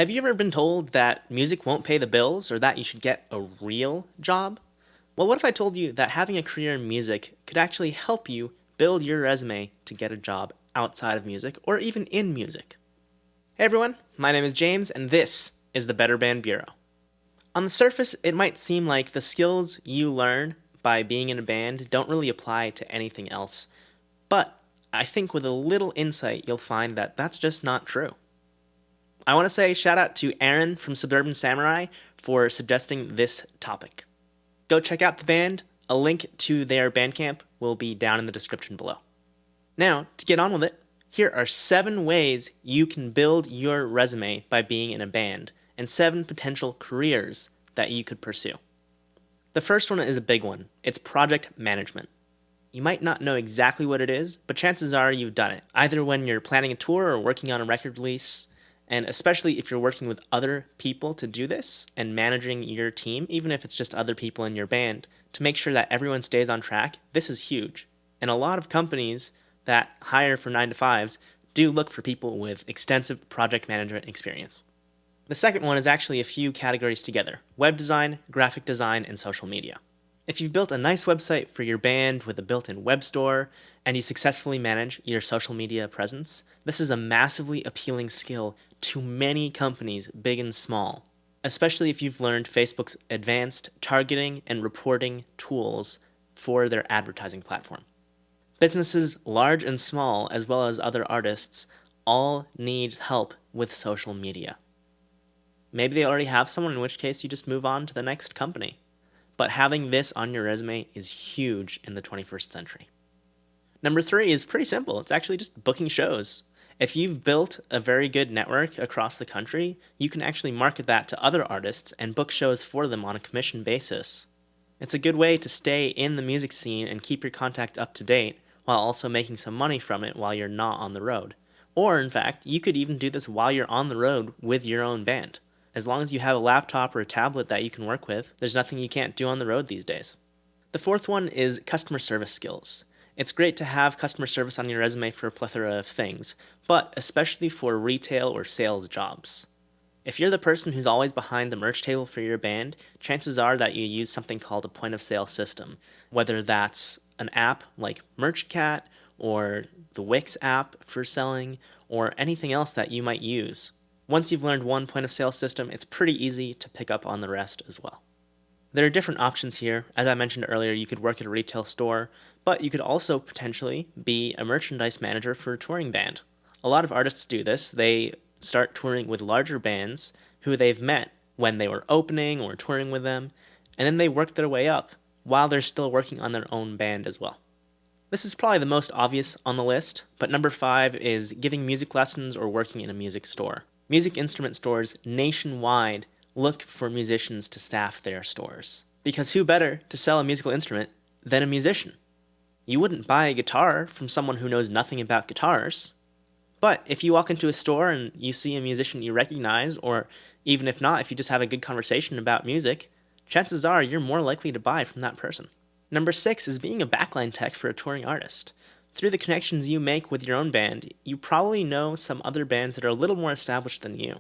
Have you ever been told that music won't pay the bills or that you should get a real job? Well, what if I told you that having a career in music could actually help you build your resume to get a job outside of music or even in music? Hey everyone, my name is James and this is the Better Band Bureau. On the surface, it might seem like the skills you learn by being in a band don't really apply to anything else, but I think with a little insight, you'll find that that's just not true. I want to say shout out to Aaron from Suburban Samurai for suggesting this topic. Go check out the band. A link to their Bandcamp will be down in the description below. Now, to get on with it, here are 7 ways you can build your resume by being in a band, and 7 potential careers that you could pursue. The first one is a big one. It's project management. You might not know exactly what it is, but chances are you've done it, either when you're planning a tour or working on a record release, and especially if you're working with other people to do this and managing your team, even if it's just other people in your band, to make sure that everyone stays on track, this is huge. And a lot of companies that hire for 9 to 5s do look for people with extensive project management experience. The second one is actually a few categories together: web design, graphic design, and social media. If you've built a nice website for your band with a built-in web store and you successfully manage your social media presence, this is a massively appealing skill to many companies, big and small, especially if you've learned Facebook's advanced targeting and reporting tools for their advertising platform. Businesses large and small, as well as other artists, all need help with social media. Maybe they already have someone, in which case you just move on to the next company. But having this on your resume is huge in the 21st century. Number 3 is pretty simple. It's actually just booking shows. If you've built a very good network across the country, you can actually market that to other artists and book shows for them on a commission basis. It's a good way to stay in the music scene and keep your contact up to date while also making some money from it while you're not on the road. Or, in fact, you could even do this while you're on the road with your own band. As long as you have a laptop or a tablet that you can work with, there's nothing you can't do on the road these days. The fourth one is customer service skills. It's great to have customer service on your resume for a plethora of things, but especially for retail or sales jobs. If you're the person who's always behind the merch table for your band, chances are that you use something called a point of sale system, whether that's an app like MerchCat or the Wix app for selling or anything else that you might use. Once you've learned one point of sale system, it's pretty easy to pick up on the rest as well. There are different options here. As I mentioned earlier, you could work at a retail store, but you could also potentially be a merchandise manager for a touring band. A lot of artists do this. They start touring with larger bands who they've met when they were opening or touring with them, and then they work their way up while they're still working on their own band as well. This is probably the most obvious on the list, but number 5 is giving music lessons or working in a music store. Music instrument stores nationwide look for musicians to staff their stores. Because who better to sell a musical instrument than a musician? You wouldn't buy a guitar from someone who knows nothing about guitars. But if you walk into a store and you see a musician you recognize, or even if not, if you just have a good conversation about music, chances are you're more likely to buy from that person. Number 6 is being a backline tech for a touring artist. Through the connections you make with your own band, you probably know some other bands that are a little more established than you.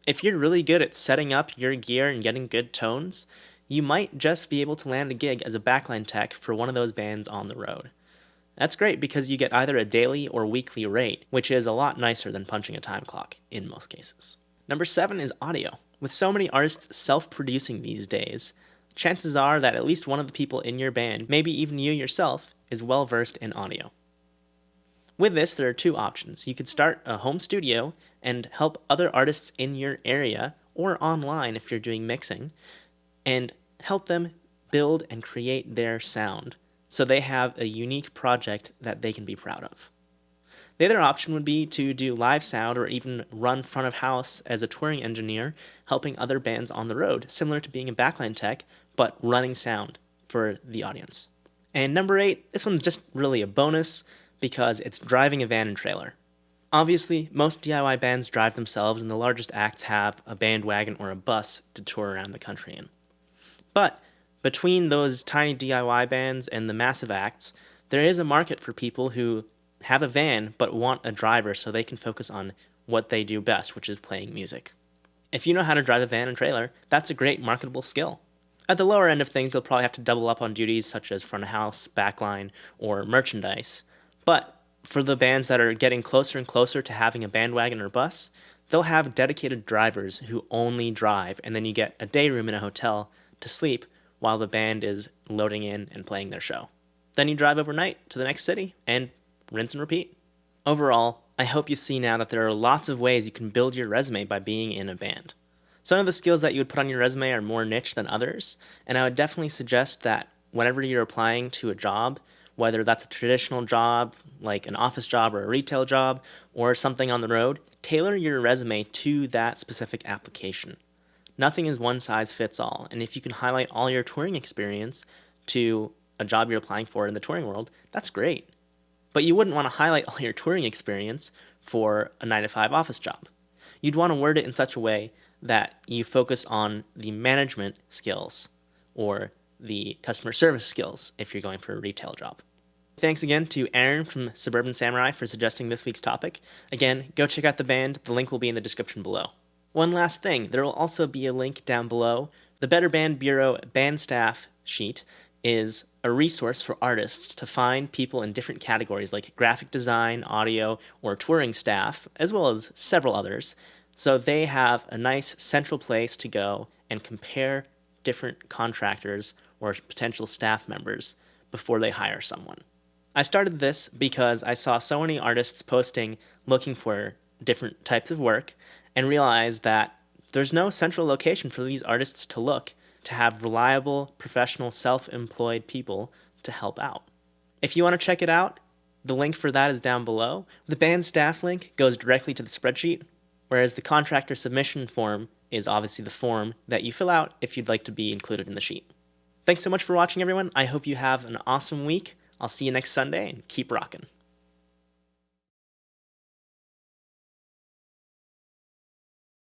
If you're really good at setting up your gear and getting good tones, you might just be able to land a gig as a backline tech for one of those bands on the road. That's great because you get either a daily or weekly rate, which is a lot nicer than punching a time clock in most cases. Number 7 is audio. With so many artists self-producing these days, chances are that at least one of the people in your band, maybe even you yourself, is well versed in audio. With this, there are 2 options. You could start a home studio and help other artists in your area, or online if you're doing mixing, and help them build and create their sound so they have a unique project that they can be proud of. The other option would be to do live sound or even run front of house as a touring engineer, helping other bands on the road, similar to being a backline tech, but running sound for the audience. And number 8, this one's just really a bonus because it's driving a van and trailer. Obviously, most DIY bands drive themselves and the largest acts have a bandwagon or a bus to tour around the country in. But between those tiny DIY bands and the massive acts, there is a market for people who have a van but want a driver so they can focus on what they do best, which is playing music. If you know how to drive a van and trailer, that's a great marketable skill. At the lower end of things, you'll probably have to double up on duties such as front of house, backline, or merchandise. But for the bands that are getting closer and closer to having a bandwagon or bus, they'll have dedicated drivers who only drive, and then you get a day room in a hotel to sleep while the band is loading in and playing their show. Then you drive overnight to the next city and rinse and repeat. Overall, I hope you see now that there are lots of ways you can build your resume by being in a band. Some of the skills that you would put on your resume are more niche than others, and I would definitely suggest that whenever you're applying to a job, whether that's a traditional job, like an office job or a retail job, or something on the road, tailor your resume to that specific application. Nothing is one size fits all, and if you can highlight all your touring experience to a job you're applying for in the touring world, that's great. But you wouldn't want to highlight all your touring experience for a 9 to 5 office job. You'd want to word it in such a way that you focus on the management skills or the customer service skills if you're going for a retail job. Thanks again to Aaron from Suburban Samurai for suggesting this week's topic. Again, go check out the band. The link will be in the description below. One last thing, there will also be a link down below. The Better Band Bureau band staff sheet is a resource for artists to find people in different categories like graphic design, audio, or touring staff, as well as several others. So they have a nice central place to go and compare different contractors or potential staff members before they hire someone. I started this because I saw so many artists posting looking for different types of work and realized that there's no central location for these artists to look to have reliable, professional, self-employed people to help out. If you want to check it out, the link for that is down below. The band staff link goes directly to the spreadsheet, whereas the contractor submission form is obviously the form that you fill out if you'd like to be included in the sheet. Thanks so much for watching, everyone. I hope you have an awesome week. I'll see you next Sunday, and keep rocking.